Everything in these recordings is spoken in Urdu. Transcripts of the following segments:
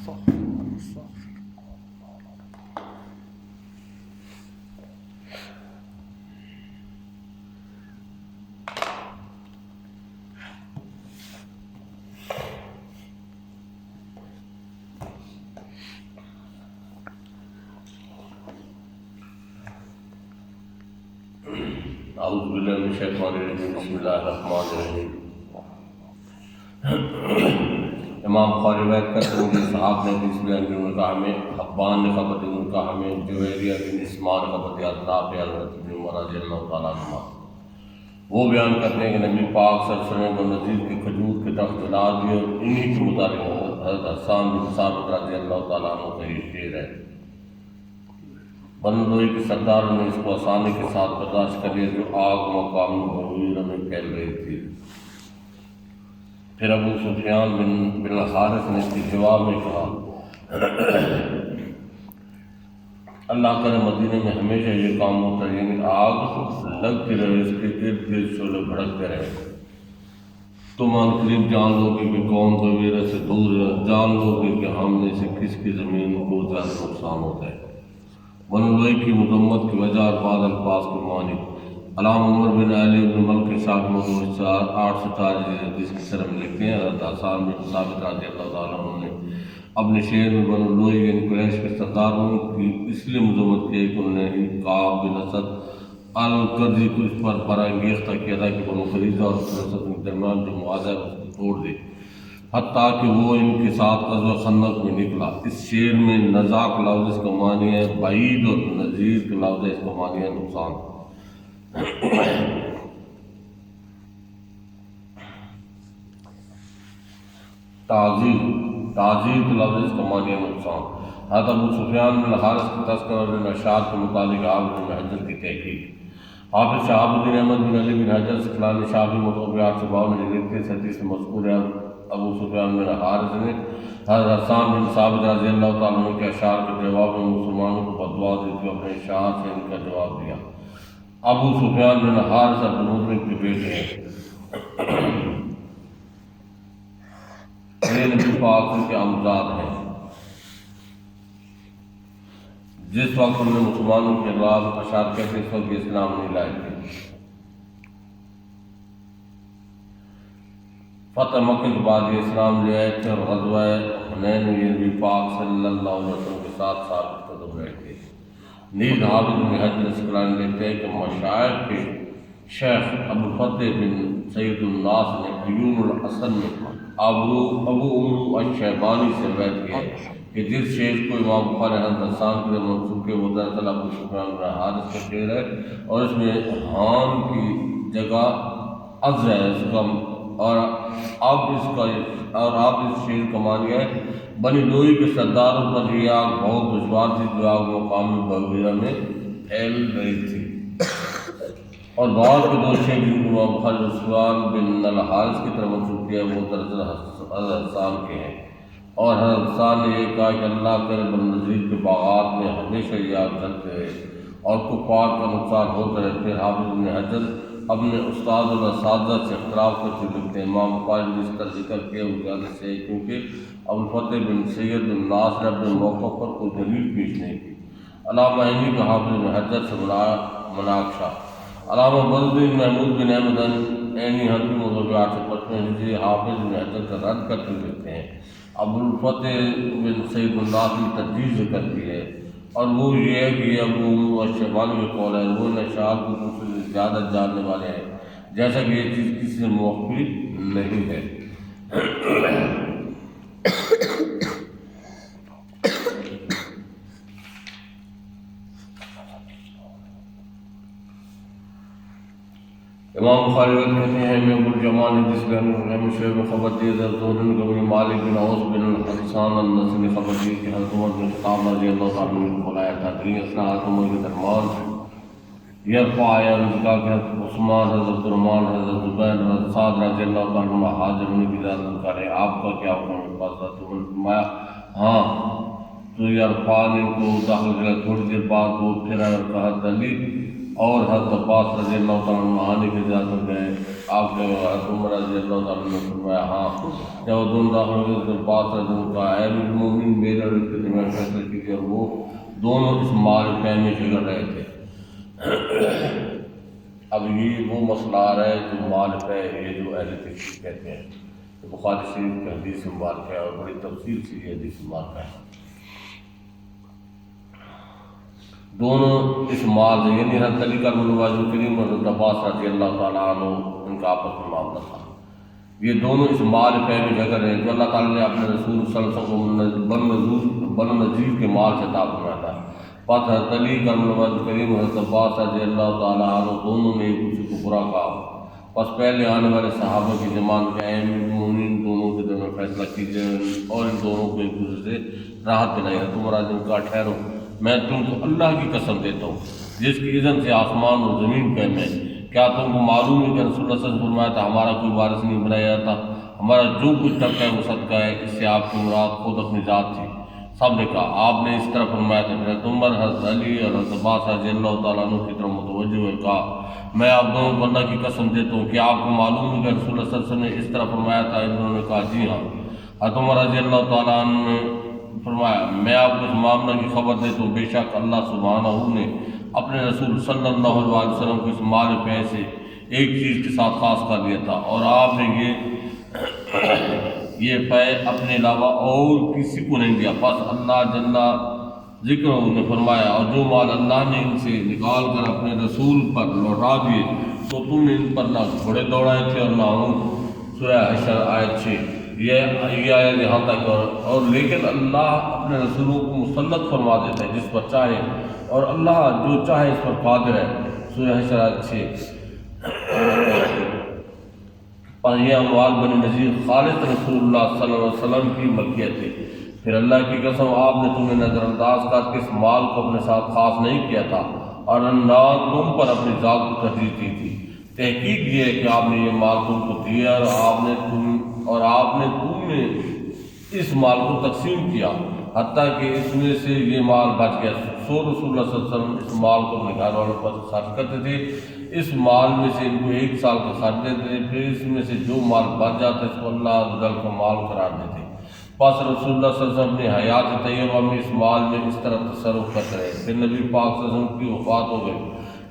اعوذ باللہ من الشیطان الرجیم بسم اللہ الرحمن الرحیم۔ امام بخاری روایت کرتے ہیں کہ صحاب نے حدیث بیان کی نکاح میں حبان نے خبر دی نکاح میں جویریہ بن اسمان خبر دی اطراف حضرت ابن عمر رضی اللہ تعالیٰ عنہ وہ بیان کرتے ہیں کہ نبی پاک صلی اللہ علیہ وسلم بن نذیر کے کھجور کے درخت جلا دیے اور انہی کے متعلق حضرت حسان بن ثابت رضی اللہ تعالیٰ عنہ کا یہ شعر ہے۔ بندوئی کے سرداروں نے اس کو آسانی کے ساتھ برداشت کر لیا جو آگ مقام بحیرہ میں پھیل رہی تھی۔ پھر ابو سفیان بن الحارث نے اس کے جواب میں کہا اللہ کرے مدینے میں ہمیشہ یہ کام ہوتا ہے، یعنی آگ لگتی رہے، اس کے ارد گرد شعلے بھڑکتے رہے، تم ان قریب جان لو گے کہ قوم بحیرہ سے دور ہے، جان لو گے کہ ہم نے سے کس کی زمین کو زیادہ نقصان ہوتا ہے۔ بنوئی کی مذمت کی وجہ اور بعض الفاظ کے معنی۔ علامہ عمر بن علی بن ملک صاحب موضوع 8 جس کی طرف لکھتے ہیں حضرت حسان بن ثابت رضی اللہ تعالیٰ عنہ نے اپنے شعر میں بنوئی یعنی قریش کے سرداروں کی اس لیے مذمت کی کہ انہوں نے کعب بن اسد القرظی کو اس پر برانگیختہ کیا تھا کہ بنو قریظہ اور اسد کے درمیان جو معاہدہ ہے اس کو توڑ دے، حتیٰ کہ وہ ان کے ساتھ غزوہ خندق میں نکلا۔ اس شعر میں نزاق لفظ اس کا معنی ہے بعید اور نذیر کے لفظ اس کا معنی ہے نقصان۔ تعزیر کے لفظ اس کا معنی ہے نقصان۔ حضرت ابو سفیان بن الحارث کے تذکرہ اور اشعار کے متعلق حافظ بن حجر کی تحقیق۔ حافظ شہاب الدین احمد بن علی بن حجر اسقلانی شافعی متوفی 852 ہجری کے حدیث سے مذکور ہے ابو سفیان بن حارث نے حضرت حسان بن ثابت رضی اللہ تعالیٰ عنہ کے اشعار کے جواب میں مسلمانوں کو بددعا دی تھی، اپنے اشعار سے ان کا جواب دیا۔ ابو سفیان بن حارث عبد المطلب کے بیٹے ہیں، نبی پاک کے امزاد ہیں۔ جس وقت انہوں نے مسلمانوں کے خلاف اشعار کہتے اس وقت اسلام نہیں لائے تھے۔ فتح مکہ کے بعد یہ اسلام لے آئے تھے اور غزوہ حنین میں یہ نبی پاک صلی اللہ علیہ وسلم کے ساتھ ثابت قدم رہے تھے۔ نیز حافظ بن حجر اسقلانی لکھتے ہیں کہ مشائخ کے شیخ ابو الفتح بن سید الناس نے عیون الحسن میں ابو عمرو الشیبانی سے روایت کی ہے کہ جس شعر کو امام بخاری حضرت حسان کے منسوب کے وہ دراصل ابو سفیان بن حارث کا شعر ہے اور اس میں ہان کی جگہ عز ہے اس کا، اور اب اس شعر کا معنی ہے بنی لوئی کے سرداروں پر یہ آگ بہت دشوار تھی جو آگ مقام بحیرہ میں پھیل رہی تھی۔ اور بعض کے دو شعر جن کو امام بخاری عثمان بن الحارث کی طرف منسوب کیا وہ دراصل حضرت حسان کے ہیں، اور حضرت حسان نے یہ کہا کہ اللہ کرے بنو نذیر کے باغات میں ہمیشہ یہ آگ جلتے رہے اور کفار کا نقصان ہوتا رہے۔ پھر حافظ بن حجر اپنے استاد اور اساتذہ سے اختلاف کرتے لکھتے ہیں، امام بخاری نے اس کا ذکر کیا وہ زیادہ سے کیونکہ ابو الفتح بن سید الناس نے اپنے موقع پر کوئی دلیل پیش نہیں کی۔ علامہ عینی کا حافظ بن حجر سے مناقشہ۔ علامہ بدرالدین محمود بن احمد عینی حنفی متوفی 855 ہجری حافظ بن حجر کا رد کرتے لکھتے ہیں ابو الفتح بن سید الناس کی ترجیح ذکر کی ہے اور وہ یہ ہے کہ یہ ابو عمرو الشیبانی کا قول ہے، وہ ان اشعار کو دوسرے سے زیادہ جاننے والے ہیں، جیسا کہ یہ چیز کسی سے مخفی نہیں ہے۔ امام بخاری کہتے ہیں میں ابو الجمال نے جس میں شعر میں خبر دی حضرت زہری نے مالک بن اوس بن حسان النصری نے خبر دی کہ حضرت عمر بن خطاب رضی اللہ تعالیٰ عنہ نے بلایا تھا، اثناء عمر کے درمیان یرفع کا کہ حضرت عثمان، حضرت عبدالرحمن، حضرت زبیر، حضرت سعد رضی اللہ تعالیٰ عنہ حاضر ہونے کی اجازت کرے، آپ کا کیا حکم ہے؟ پاس حضرت عمر نے فرمایا ہاں، تو یرفع نے کو داخل کیا۔ تھوڑی دیر بعد وہ پھر حضرت علی اور حضرت عباس رضی اللہ تعالیٰ عنہ آنے کی اجازت گئے، آپ کے حضرت عمر رضی اللہ تعالیٰ عنہ نے فرمایا ہاں۔ جب وہ دونوں داخل ہوئے تو عباس رضی اللہ عنہ کا اے امیر المومنین اور اس کے درمیان فیصلہ کیجیے، اور وہ دونوں اس مال پے میں جھگڑ رہے تھے۔ اب یہ وہ مسئلہ آ رہا ہے جو مال پے، یہ جو اہل تفسیر کہتے ہیں، بخاری شریف کی حدیث مبارک ہے اور بڑی تفصیل سے یہ حدیث مبارک ہے۔ دونوں اس مال سے، یعنی حضرت علی کا نواز کریم اور حضرت عباس رضی اللہ تعالیٰ عنہ، ان کا آپس میں معاملہ تھا۔ یہ دونوں اس مال پے میں جھگڑ رہے ہیں جو اللہ تعالیٰ نے اپنے رسول صلی اللہ علیہ وسلم بن نذیر کے مال سے عطا فرمایا تھا۔ پس حضرت علی کا نواز کریم اور حضرت عباس رضی اللہ تعالیٰ عنہ دونوں نے ایک دوسرے کو برا کہا۔ پس پہلے آنے والے صحابہ کی جماعت کے امیر المومنین دونوں کے درمیان فیصلہ کیجیے اور ان دونوں کو ایک دوسرے سے راحت دلائی۔ تم راجن کا ٹھہرو، میں تم کو اللہ کی قسم دیتا ہوں جس کی اذن سے آسمان اور زمین قائم ہے، کیا تم کو معلوم ہے کہ رسول اللہ صلی اللہ علیہ وسلم فرمایا تھا ہمارا کوئی وارث نہیں بنایا جاتا، ہمارا جو کچھ تک ہے وہ صدقہ ہے، اس سے آپ کی مراد خود اپنی ذات تھی۔ سب نے کہا آپ نے اس طرح فرمایا تھا۔ حضرت عمر، حضرت علی اور حضرت عباس رضی اللہ تعالیٰ عنہ کی طرف متوجہ ہوئے کہا میں آپ دونوں کو اللہ کی قسم دیتا ہوں کہ آپ کو معلوم ہے کہ رسول اللہ صلی اللہ علیہ وسلم نے اس طرح فرمایا تھا؟ انہوں نے کہا جی ہاں۔ حضرت عمر رضی اللہ تعالیٰ عنہ نے فرمایا میں آپ کو اس معاملہ کی خبر دیتا ہوں، بے شک اللہ سبحانہ نے اپنے رسول صلی اللہ علیہ وسلم کو اس مال پے سے ایک چیز کے ساتھ خاص کر دیا تھا، اور آپ نے یہ پے اپنے علاوہ اور کسی کو نہیں دیا۔ پس اللہ جل ذکر نے فرمایا اور جو مال اللہ نے ان سے نکال کر اپنے رسول پر لوٹا دیے تو تم نے ان پر نہ گھوڑے دوڑائے تھے اور نہ اونٹ۔ سورہ حشر آیت 6۔ یہ آیت یہاں تک اور لیکن اللہ اپنے رسولوں کو مسلط فرما دیتا ہے جس پر چاہے، اور اللہ جو چاہے اس پر قادر ہے۔ سورہ حشر آیت 6۔ پر یہ اموال بنی نذیر خالص رسول اللہ صلی اللہ علیہ وسلم کی ملکیت تھی۔ پھر اللہ کی قسم آپ نے تمہیں نظر انداز کر کے اس مال کو اپنے ساتھ خاص نہیں کیا تھا اور نہ تم پر اپنی ذات کو ترجیح دی تھی۔ تحقیق یہ ہے کہ آپ نے یہ مال تم کو دیا اور آپ نے تم نے اس مال کو تقسیم کیا، حتیٰ کہ اس میں سے یہ مال بچ گیا۔ سو رسول اللہ صلی اللہ علیہ وسلم اس مال کو اپنے گھر والوں پر خرچ کرتے تھے، اس مال میں سے ان کو 1 سال کا خرچ دیتے تھے، پھر اس میں سے جو مال بچ جاتا ہے اس کو اللہ عز و جل کا مال قرار دیتے۔ پس رسول اللہ صلی اللہ علیہ وسلم نے حیات طیبہ میں اس مال میں اس طرح تصرف کرتے رہے۔ پھر نبی پاک صلی اللہ علیہ وسلم کی وفات ہو گئی۔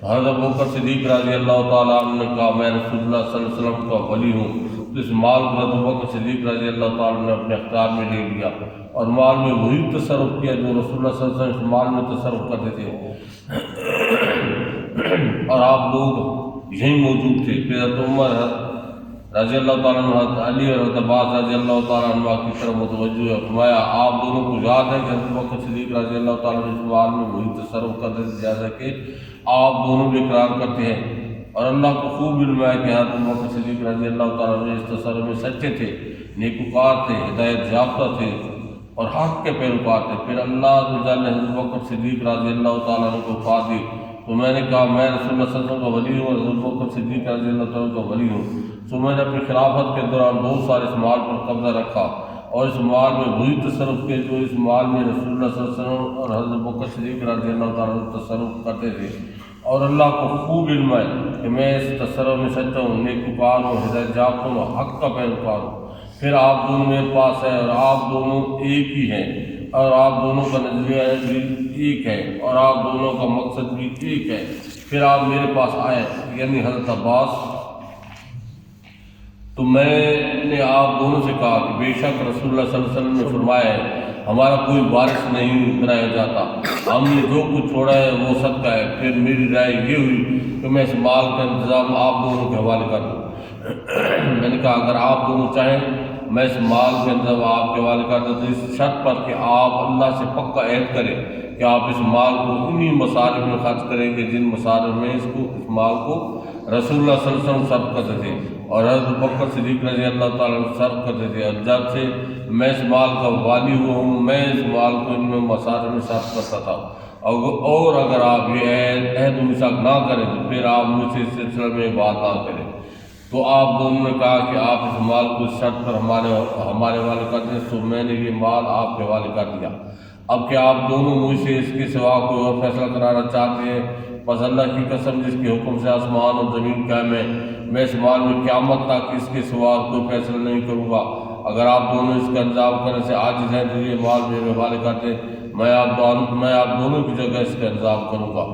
حضرت ابوبکر صدیق رضی اللہ تعالیٰ عنہ نے کہا میں رسول اللہ صلی اللہ علیہ وسلم کا ولی ہوں، تو اس مال کو حضرت ابوبکر صدیق رضی اللہ تعالیٰ نے اپنے اختیار میں لے لیا اور مال میں وہی تصرف کیا جو رسول اللہ صلی اللہ علیہ وسلم اس مال میں تصرف کرتے تھے، اور آپ لوگ یہیں موجود تھے۔ پھر حضرت عمر رضی اللہ تعالیٰ عنہ، حضرت علی اور حضرت عباس رضی اللہ تعالیٰ عنہ کی طرف متوجہ ہوئے، فرمایا آپ دونوں کو یاد ہے کہ حضرت ابوبکر صدیق رضی اللہ تعالیٰ عنہ اس مال میں وہی تصرف کرتے تھے جیسا کہ آپ دونوں بھی اقرار کرتے ہیں، اور اللہ کو خوب علم ہے کہ حضرت ابوبکر صدیق رضی اللہ تعالیٰ عنہ اس تصرف میں سچے تھے، نیکوکار تھے، ہدایت یافتہ تھے اور حق کے پیروکار تھے۔ پھر اللہ عز و جل نے حضرت ابوبکر صدیق رضی اللہ تعالیٰ عنہ کو وفات دی تو میں نے کہا میں رسول اللہ صلی اللہ علیہ وسلم کا ولی ہوں اور حضرت ابوبکر صدیق رضی اللہ تعالیٰ کا ولی ہوں۔ تو میں نے اپنی خلافت کے دوران 2 سال اس مال پر قبضہ رکھا اور اس مال میں وہی تصرف کیا جو اس مال میں رسول اللہ صلی اللہ علیہ وسلم اور حضرت ابوبکر صدیق رضی اللہ تعالیٰ تصرف کرتے تھے، اور اللہ کو خوب علم ہے کہ میں اس تصرف میں سچا ہوں، نیکوکار ہوں، ہدایت یافتہ ہوں، حق کا پیروکار ہوں۔ پھر آپ دونوں میرے پاس ہیں اور آپ دونوں ایک ہی ہیں، اور آپ دونوں کا نظریہ بھی ایک ہے، اور آپ دونوں کا مقصد بھی ایک ہے۔ پھر آپ میرے پاس آئے، یعنی حضرت عباس، تو میں نے آپ دونوں سے کہا کہ بے شک رسول اللہ صلی اللہ علیہ وسلم نے فرمایا ہے ہمارا کوئی وارث نہیں بنایا جاتا، ہم نے جو کچھ چھوڑا ہے وہ صدقہ ہے۔ پھر میری رائے یہ ہوئی کہ میں اس مال کا انتظام آپ دونوں کے حوالے کر دوں۔ میں نے کہا اگر آپ دونوں چاہیں میں اس مال کے انتظام آپ کے حوالے کر دوں، تو اس شرط پر کہ آپ اللہ سے پکا عہد کریں کہ آپ اس مال کو انہی مصارف میں خرچ کریں گے جن مصارف میں اس مال کو رسول اللہ صلی اللہ علیہ وسلم صرف کرتے تھے اور حضرت ابوبکر صدیق رضی اللہ تعالیٰ عنہ صرف کرتے تھے، اور جب سے میں اس مال کا والی ہوا ہوں میں اس مال کو ان میں مصارف میں صرف کرتا تھا، اور اگر آپ یہ عہد و میثاق نہ کریں تو پھر آپ مجھ سے اس سلسلے میں بات نہ کریں۔ تو آپ دونوں نے کہا کہ آپ اس مال کو اس شرط پر ہمارے حوالے کر دیں، تو میں نے یہ مال آپ کے حوالے کر دیا۔ اب کیا آپ دونوں مجھ سے اس کے سوا کوئی اور فیصلہ کرانا چاہتے ہیں؟ بس اللہ کی قسم جس کے حکم سے آسمان اور زمین قائم ہے، میں اس مال میں قیامت تک اس کے سوا کوئی فیصلہ نہیں کروں گا۔ اگر آپ دونوں اس کا انتظام کرنے سے عاجز ہیں تو یہ مال میرے حوالے کر دیں، میں آپ دونوں کی جگہ اس کا انتظام کروں گا۔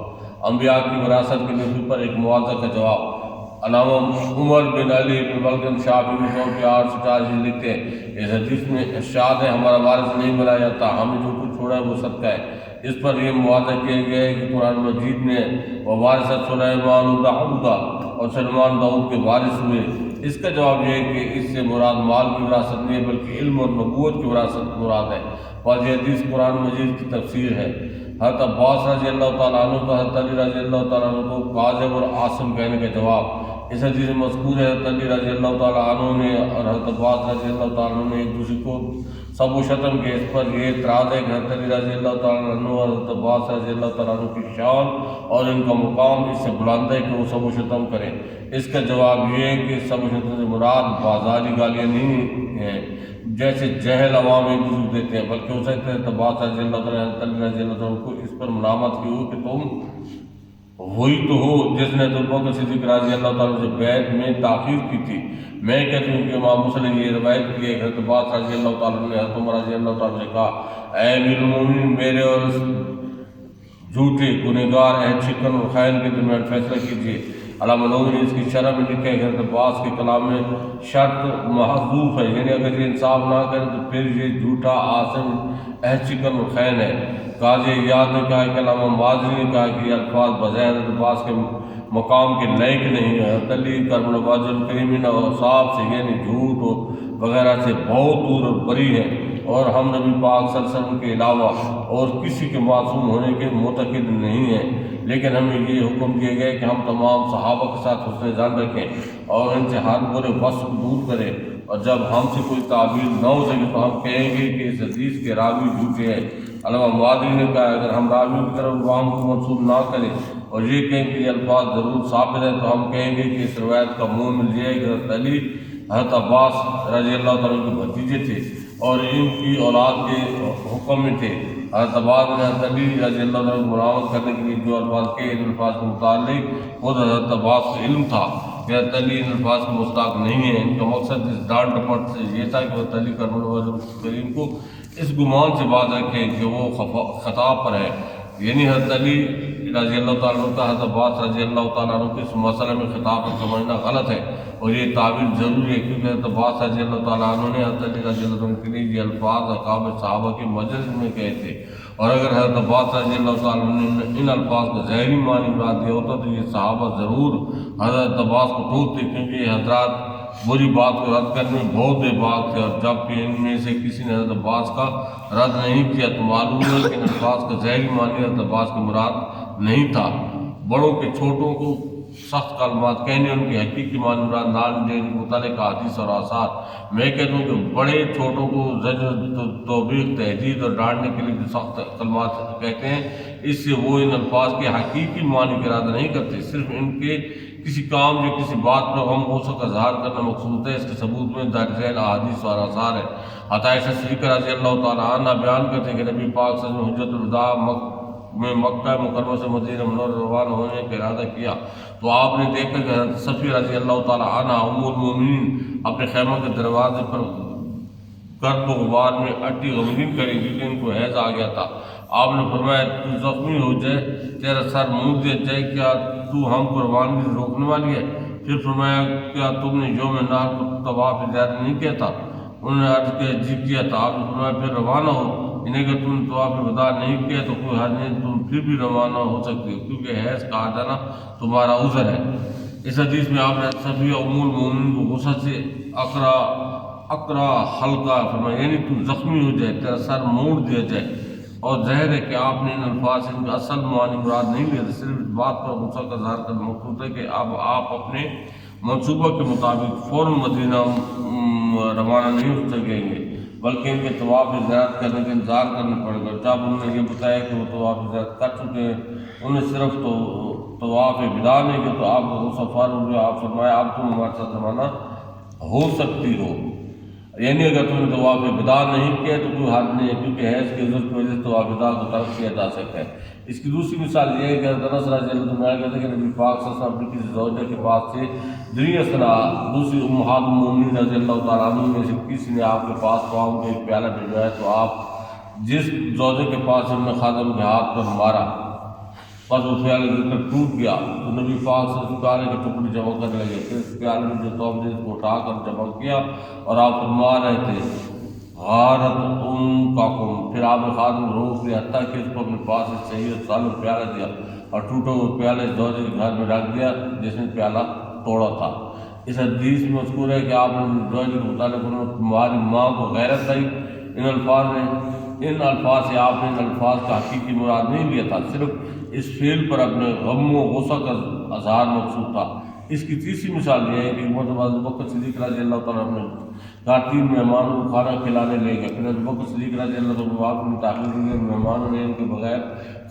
انبیاء کی وراثت کے نفی پر ایک معاوضہ کا جواب۔ علامہ عمر بن علی بن بلغم شافعی 884 لکھتے ہیں، اس حدیث میں ارشاد ہے ہمارا وارث نہیں بنایا جاتا، ہم نے جو کچھ چھوڑا ہے وہ صدقہ ہے۔ اس پر یہ معاوضہ کیا گیا ہے کہ قرآن مجید نے ووارث سلیمان داؤد اور سلیمان داؤد کے وارث ہوئے۔ اس کا جواب یہ ہے کہ اس سے مراد مال کی وراثت نہیں ہے بلکہ علم اور نبوت کی وراثت مراد ہے۔ واضح حدیث قرآن مجید کی تفسیر ہے۔ حضرت عباس رضی اللہ تعالیٰ عنہ کا حضرت علی رضی اللہ تعالیٰ عنہ کو کاذب اور عاصم کہنے کا جواب۔ اس حدیث میں مذکور ہے حضرت علی رضی اللہ تعالیٰ عنہ نے اور حضرت عباس رضی اللہ تعالیٰ عنہ نے ایک دوسرے کو سب و شتم کے۔ اس پر یہ اعتراض ہے کہ حضرت علی رضی اللہ تعالیٰ عنہ اور حضرت عباس رضی اللہ تعالیٰ عنہ کی شان اور ان کا مقام اس سے بلند ہے کہ وہ سب و شتم کریں۔ اس کا جواب یہ ہے کہ سب و شتم سے مراد بازاری گالیاں نہیں ہیں جیسے جہل عوام ایک دوسرے کو دیتے ہیں، بلکہ ہو سکتا ہے عباس رضی اللہ تعالیٰ حضرت علی رضی اللہ تعالیٰ کو اس پر ملامت کی ہو کہ تم وہی تو ہو جس نے ابوبکر صدیق رضی اللہ تعالیٰ سے بیعت میں تاخیر کی تھی۔ میں کہتی ہوں کہ امام مسلم نے یہ روایت کی ہے کہ حضرت عباس رضی اللہ تعالیٰ نے حضرت عمر رضی اللہ تعالیٰ سے کہا، اے امیر المومنین، میرے اور اس جھوٹے گنہگار عہد شکن اور خائن کے درمیان فیصلہ کیجیے۔ علامہ نووی نے اس کی شرح میں لکھا ہے کہ حضرت عباس کے کلام میں شرط محذوف ہے، یعنی اگر یہ انصاف نہ کرے تو پھر یہ جھوٹا عاصم عہد شکن اور خائن ہے۔ قاضی یاد نے کہا کہ علامہ مازری نے کہا کہ یہ الفاظ بظاہر حضرت عباس کے مقام کے لائق نہیں ہے۔ حضرت علی کرم الواجہ الکریمین اور صاحب سے یعنی جھوٹ وغیرہ سے بہت دور اور بری ہے، اور ہم نبی پاک صلی اللہ علیہ وسلم کے علاوہ اور کسی کے معصوم ہونے کے معتقد نہیں ہیں، لیکن ہمیں یہ حکم دیا گیا ہے کہ ہم تمام صحابہ کے ساتھ حسن ظن رکھیں اور ان سے ہر برے وصف دور کریں، اور جب ہم سے کوئی تعبیر نہ ہو سکے تو ہم کہیں گے کہ اس حدیث کے راوی جھوٹے ہیں۔ علامہ مادری نے کہا اگر ہم راویوں کی طرف عوام کو منسوب نہ کریں اور یہ کہیں کہ یہ الفاظ ضرور ثابت ہیں تو ہم کہیں گے کہ اس روایت کا منہ مل جائے کہ حضرت علی حضرت عباس رضی اللہ تعالیٰ کے بھتیجے تھے اور ان کی اولاد کے حکم میں تھے۔ حضرت عباس نے حضرت علی رضی اللہ تعالیٰ کو مرامت کرنے کے لیے جو الفاظ کے ان الفاظ کے متعلق خود حضرت عباس کو علم تھا کہ حضرت علی ان الفاظ کے مستحق نہیں ہیں۔ ان کا مقصد اس ڈانٹ ڈپٹ سے یہ تھا کہ حضرت علی کرم الوجہ کریم کو اس گمان سے باز رکھیں کہ وہ خطا پر ہے، یعنی حضرت علی رضی اللہ تعالیٰ عنہ کا حضرت عباس رضی اللہ تعالیٰ عنہ کے اس مسئلے میں خطاب کو سمجھنا غلط ہے، اور یہ تعبیر ضروری ہے کیونکہ حضرت عباس رضی اللہ تعالیٰ عنہ نے حضرت علی رضی اللہ عنہ کے لیے یہ الفاظ اقوام صحابہ کے مجلس میں کہے تھے، اور اگر حضرت عباس رضی اللہ تعالیٰ عنہ نے ان الفاظ کا ظاہری معنی مراد دیا ہوتا تو یہ صحابہ ضرور حضرت عباس کو ٹوکتے، کیونکہ یہ حضرات بری بات کو رد کرنے میں بہت بے باک تھے، اور جب کہ ان میں سے کسی نے حضرت عباس کا رد نہیں کیا تو معلوم ہے کہ ان الفاظ کا ظاہری معنی حضرت عباس کی مراد نہیں تھا۔ بڑوں کے چھوٹوں کو سخت کلمات کہنے ان کے حقیقی معنی مراد نال دینے متعلق حدیث اور آثار۔ میں کہتا ہوں کہ بڑے چھوٹوں کو زجر توبیخ تہدید اور ڈانٹنے کے لیے جو سخت کلمات کہتے ہیں اس سے وہ ان الفاظ کے حقیقی معنی کا ارادہ نہیں کرتے، صرف ان کے کسی کام یا کسی بات پر غم غصہ کا اظہار کرنا مقصود ہے۔ اس کے ثبوت میں درج ذیل احادیث اور آثار ہے۔ عائشہ صدیقہ رضی اللہ تعالیٰ عنہ بیان کرتے ہیں کہ نبی پاک صلی اللہ علیہ وسلم حجۃ الوداع میں مکہ مکرمہ سے مدینہ منورہ روانہ ہونے کا ارادہ کیا تو آپ نے دیکھا کہ حضرت صفیہ رضی اللہ تعالیٰ عنہ ام المومنین اپنے خیمہ کے دروازے پر گرد و غبار میں اٹی غمگین کریں کیونکہ ان کو حیض آ گیا تھا۔ آپ نے فرمایا تو زخمی ہو جائے، تیرا سر منہ دیا جائے، کیا تو ہم کو روانگی سے روکنے والی ہے؟ پھر فرمایا کیا تم نے یوم نحر کو طواف زیادہ نہیں کیا تھا؟ انہوں نے عرض کیا جی کیا تھا۔ آپ نے فرمایا پھر روانہ ہو، انہیں کہ تم نے طواف وداع نہیں کیا تو کوئی حرج نہیں، تم پھر بھی روانہ ہو سکتے ہو کیونکہ حیض کا آ جانا تمہارا عذر ہے۔ اس حدیث میں آپ نے صفیہ ام المومنین کو غصہ سے اقرا حلقہ فرمایا، یعنی تم زخمی ہو جائے، تیرا سر موڑ دیا جائے، اور ظاہر ہے کہ آپ نے ان الفاظ سے ان کا اصل معنی مراد نہیں لیا، صرف اس بات پر غصہ کا اظہار کرنا مقصود ہے کہ اب آپ اپنے منصوبہ کے مطابق فوراً مدینہ روانہ نہیں ہو سکیں گے بلکہ ان کے طواف زیارت کرنے کا انتظار کرنا پڑے گا۔ جب انہوں نے یہ بتایا کہ وہ طواف زیارت کر چکے ہیں، انہیں صرف تو طواف وداع نہیں کیا تو آپ کو غصہ فارغ ہو گیا۔ آپ فرمایا اب تم ہمارے ساتھ روانہ ہو سکتی ہو۔ یعنی اگر تم نے طواف ودا نہیں کیا تو کوئی حد نہیں ہے، کیونکہ حیض کے عذر کی وجہ سے طواف ودا کو ترک کیا جا سکتا ہے۔ اس کی دوسری مثال یہ ہے کہ حضرت انس رضی اللہ عنہ کہتے ہیں کہ نبی پاک صلی اللہ علیہ وسلم کسی زوجہ کے پاس سے دنیا سنا دوسری امہات المومنین رضی اللہ تعالیٰ عنہ میں سے کسی نے آپ کے پاس پاؤں کے ایک پیالہ بھیجوایا تو آپ جس زوجہ کے پاس انہوں نے خادم کے ہاتھ پر مارا بس وہ پیالہ گر کر ٹوٹ گیا تو نبی پاک صلی اللہ علیہ وسلم پیالے کے ٹکڑے جمع کرنے لگے، پھر اس پیالے میں جو توب تھے اس کو اٹھا کر جمع کیا اور آپ فرما رہے تھے غارت پھر آپ نے خادم روک لیا حتیٰ کہ اس کو اپنے پاس سے صحیح اور سالم پیالہ دیا اور ٹوٹا ہوا پیالہ اس زوجے کے گھر میں رکھ دیا جس نے پیالہ توڑا تھا۔ اس حدیث میں مذکور ہے کہ آپ نے زوجے کے متعلق تمہاری ماں کو غیرت دی، ان الفاظ سے آپ نے ان الفاظ کا حقیقی مراد نہیں لیا تھا، صرف اس فعل پر اپنے غم و غصہ کا اظہار مقصود تھا۔ اس کی تیسری مثال یہ ہے کہ مرتبہ ابو بکر صدیق رضی اللہ تعالیٰ عنہ نے 3 مہمانوں کو کھانا کھلانے لے گئے، پھر ابو بکر صدیق رضی اللہ تعالیٰ عنہ نے تاخیر کی، مہمانوں نے ان کے بغیر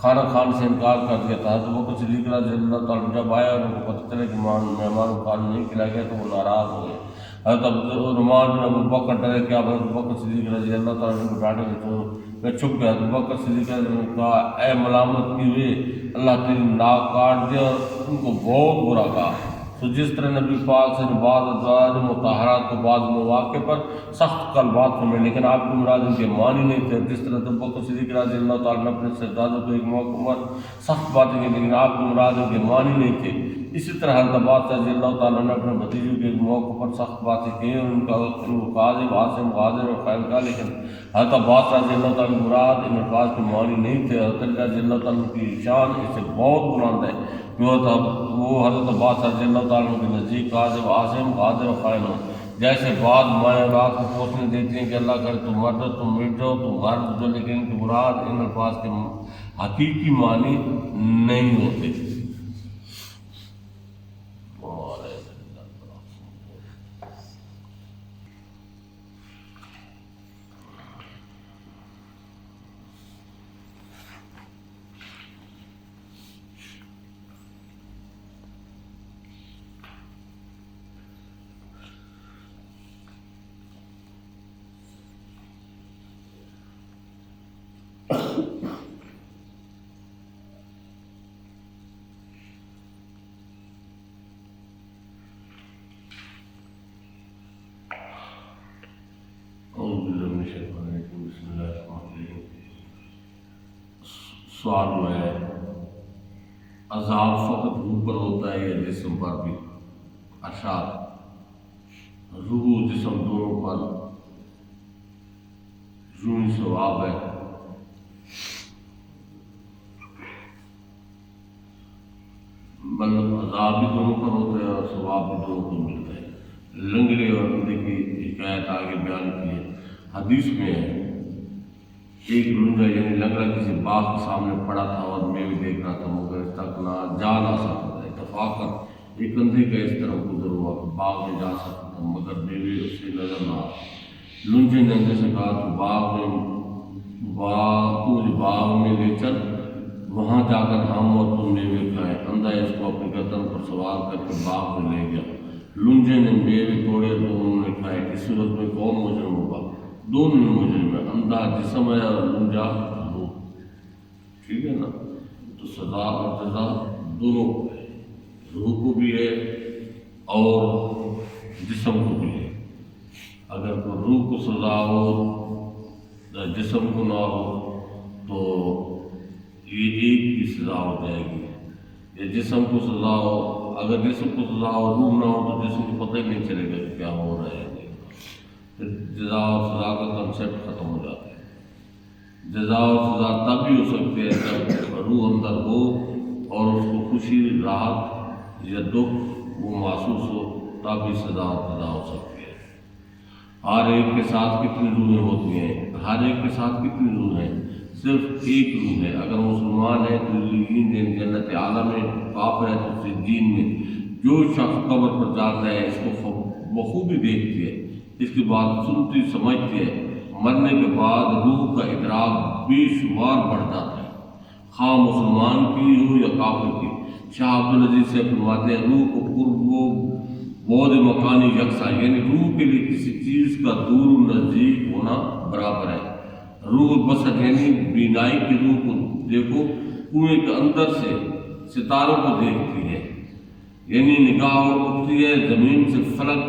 کھانا کھانے سے انکار کر دیا تھا۔ ابو بکر صدیق رضی اللہ تعالیٰ عنہ جب آیا اور ان کو پتہ چلا کہ مہمانوں کو کھانا نہیں کھلایا گیا تو وہ ناراض ہو گئے۔ حضرت عثمان بن ابو بکر ڈرے کہ اب ابو بکر صدیق رضی اللہ تعالیٰ عنہ کو ڈانٹیں گے تو میں چھپ گیا۔ ابو بکر صدیق رضی اللہ عنہ نے کہا اے ملامت کی ہوئے اللہ تیری ناک کاٹ دے، اور ان کو بہت برا کہا۔ تو جس طرح نبی پاک سے بعض ازواج مطہرات کو بعض مواقع پر سخت کلمات سنے لیکن آپ کی مراد ان کے معنی نہیں تھے، جس طرح ابو بکر صدیق رضی اللہ تعالیٰ نے اپنے شہزادوں کو ایک موقع پر سخت باتیں کی لیکن آپ کی مراد ان کے معنی نہیں تھے، اسی طرح حضرت عباس رضی اللہ تعالیٰ نے اپنے بھتیجوں کے ایک موقع پر سخت باتیں کی اور ان کو کاذب، عاصم، غادر اور خائن کہا، لیکن حضرت عباس رضی اللہ تعالیٰ کی مراد ان الفاظ کے معنی نہیں تھے۔ حضرت علی رضی اللہ تعالیٰ کی شان اس سے بہت بلند ہے کہ وہ حضرت عباس رضی اللہ تعالیٰ کے نزدیک کاذب، عاصم، غادر اور خائن ہو۔ جیسے بعض مائیں رات کو پوچھنے دیتی ہیں کہ اللہ کرے تم مر جاؤ، تم مٹ جاؤ، تم غرق جو، لیکن ان کی مراد ان الفاظ کے حقیقی معنی نہیں ہوتے۔ بسم اللہ الرحمن الرحیم۔ سوال میں عذاب فقط روح پر ہوتا ہے یا جسم پر بھی؟ ارشاد روح جسم دونوں پر یوں ہی ثواب ہے، مطلب عذاب بھی دونوں پر ہوتا ہے اور ثواب بھی دونوں کو ملتا ہے۔ لنگڑے اور اندھے کی حکایت آگے بیان کی ہے۔ حدیث میں ہے ایک لنگڑا یعنی لنگڑا کسی باغ کے سامنے پڑا تھا اور میوے دیکھ رہا تھا مگر اس تک نہ جا نہ سکتا تھا۔ اتفاقاً ایک اندھے کا اس طرح گزر ہوا کہ باغ میں جا سکتا تھا مگر میوے اس سے نظر نہ آئے۔ لنگڑے نے اندھے سے کہا تو مجھے باغ میں لے چل، وہاں جا کر ہم اور تم میوے کھائیں۔ اندھا اس کو اپنی گردن پر سوار کر کے باغ میں لے گیا۔ لنگڑے نے میوے توڑے تو انہوں نے کھائے۔ اس صورت میں کون مجرم ہوگا؟ دونوں میں مجرم ہے، اندھا جسم ہے اور لنگڑا روح، ٹھیک ہے نا؟ تو سزا اور جزا دونوں کو ہے، روح کو بھی ہے اور جسم کو بھی ہے۔ اگر کوئی روح کو سزا ہو جسم کو نہ ہو تو یہ ایک کی سزا ہو جائے گی، یا جسم کو سزا ہو، اگر جسم کو سزا ہو روح نہ ہو تو جسم کو پتہ ہی نہیں چلے گا کہ کیا ہو رہا ہے۔ پھر جزا اور سزا کا کنسیپٹ ختم ہو جاتا ہے۔ جزا اور سزا تب بھی ہو سکتی ہے جب روح اندر ہو اور اس کو خوشی، راحت یا دکھ وہ محسوس ہو، تب بھی سزا اور جزا ہو سکتی ہے۔ ہر ایک کے ساتھ کتنی روحیں ہوتی ہیں؟ ہر ایک کے ساتھ کتنی روح ہیں؟ صرف ایک روح ہے۔ اگر مسلمان ہے تو علیین جنت اعلیٰ میں، کافر ہے تو سجین میں۔ جو شخص قبر پر جاتا ہے اس کو بخوبی دیکھتی ہے، اس کی بات سنتی سمجھتی ہے۔ مرنے کے بعد روح کا ادراک بے شمار بڑھ جاتا ہے، خواہ مسلمان کی ہو یا کافر کی۔ شاہ عبدالعزیز سے فرماتے ہیں روح کو قرب و بعد مکانی یکساں، یعنی روح کے لیے کسی چیز کا دور و نزدیک ہونا برابر ہے۔ روح بصر یعنی بینائی کی روح کو دیکھو، کنویں کے اندر سے ستاروں کو دیکھتی ہے، یعنی نگاہ اٹھتی ہے زمین سے فلک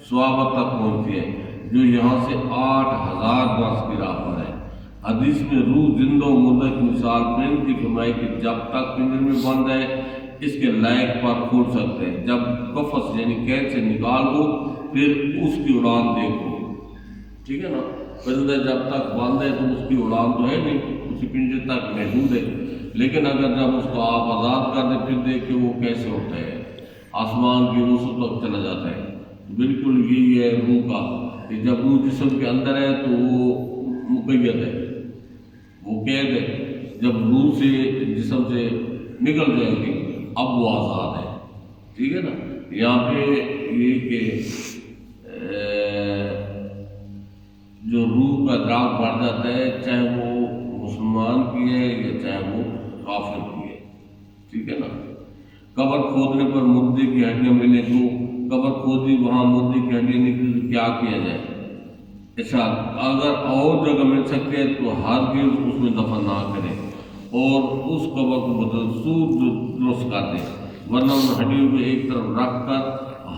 صوابہ تک پہنچتی ہے جو یہاں سے 8000 برس کی راہ پر ہے۔ حدیث میں روح زندہ و مردہ کی مثال پرند کی فرمائی کہ جب تک پنجرے میں بند ہے اس کے لائق پر کھول سکتے ہیں، جب قفس یعنی قید سے نکال دو پھر اس کی اڑان دیکھو، ٹھیک ہے نا۔ پرندہ جب تک بند ہے تو اس کی اڑان تو ہے نہیں، اسی پنجرے تک محدود ہے، لیکن اگر جب اس کو آپ آزاد کر دیں پھر دیکھ کے وہ کیسے اٹھتا ہے، آسمان کی وسعت تک چلا جاتا ہے۔ بالکل یہی ہے روح کا کہ جب روح جسم کے اندر ہے تو وہ مقید ہے، وہ قید ہے، جب روح سے جسم سے نکل جائے گی اب وہ آزاد ہے، ٹھیک ہے نا۔ یہاں پہ یہ کہ جو روح کا ادراک بڑھ جاتا ہے چاہے وہ مسلمان کی ہے یا چاہے وہ کافر کی ہے، ٹھیک ہے نا۔ قبر کھودنے پر مردے کی ہڈیاں ملیں تو قبر کھودی وہاں مردے کی ہڈیاں نکلی تو کیا کیا جائے؟ ارشاد اگر اور جگہ مل سکتے ہیں تو ہرگز اس میں دفن نہ کریں اور اس قبر کو بدستور درست کر دیں، ورنہ ان ہڈیوں کو ایک طرف رکھ کر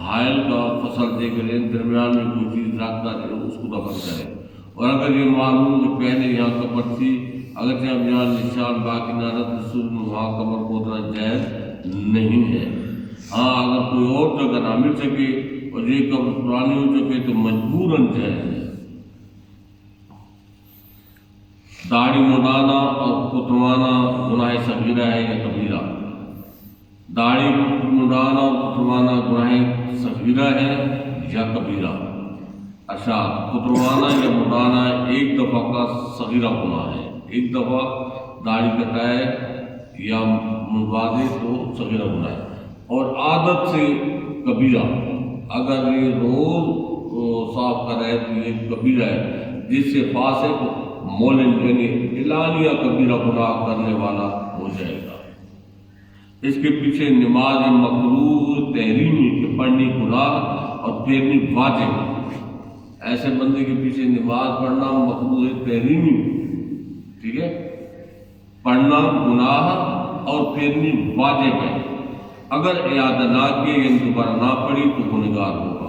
حائل کا فصل دے کریں، درمیان میں کوئی چیز رکھ کر اس کو دفن کریں۔ اور اگر یہ معلوم کہ پہلے یہاں قبر تھی، اگرچہ اب یہاں نشان باقی نہ رہا تو وہاں قبر کھودنا جائز نہیں ہے۔ ہاں اگر کوئی اور جگہ نہ مل سکے اور یہ قبر پرانی ہو چکے تو مجبوراً جائز ہے۔ داڑھی منڈانا اور کتوانا گناہ صغیرہ ہے یا کبیرہ؟ داڑھی منڈانا اور کتوانا گناہ صغیرہ ہے یا کبیرہ؟ ارشاد کتوانا یا منڈانا ایک دفعہ کا صغیرہ گناہ ہے، ایک دفعہ داڑھی کٹائے یا منڈوا دے تو صغیرہ گناہ ہے، اور عادت سے کبیرہ، اگر یہ روز صاف کر رہے تو یہ کبیرہ ہے جس سے فاسق مولن یعنی اعلانیہ کبیرہ گناہ کرنے والا ہو جائے گا۔ اس کے پیچھے نماز مکروہ تحریمی کے پڑھنی گناہ اور پھیرنی واجب، ایسے بندے کے پیچھے نماز پڑھنا مکروہ تحریمی، ٹھیک ہے، پڑھنا گناہ اور پھیرنی واجب ہے، اگر اعادہ نہ کیے یعنی دوبارہ نہ پڑھی تو گنہگار ہوگا۔